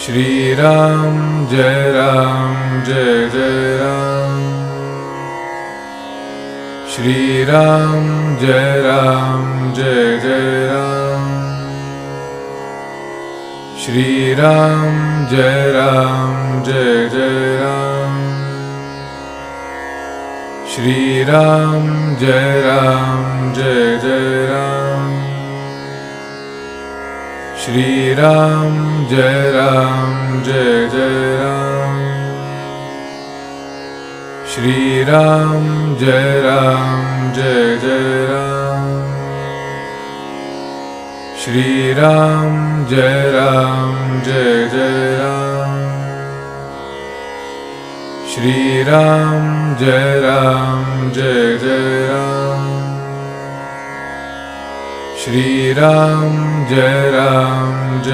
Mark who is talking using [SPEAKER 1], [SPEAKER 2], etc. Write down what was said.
[SPEAKER 1] Shri Ram Jai Jai Ram. Shri Ram Jai Jai Ram. Shri Ram Jai Jai Ram. Shri Ram Jai Jai Ram. Shri Ram Jai Jai Ram. Shri Ram Jai Jai Ram. Shri Ram Jai Jai Ram. Shri Ram Jai Jai Ram. Shri Ram Jai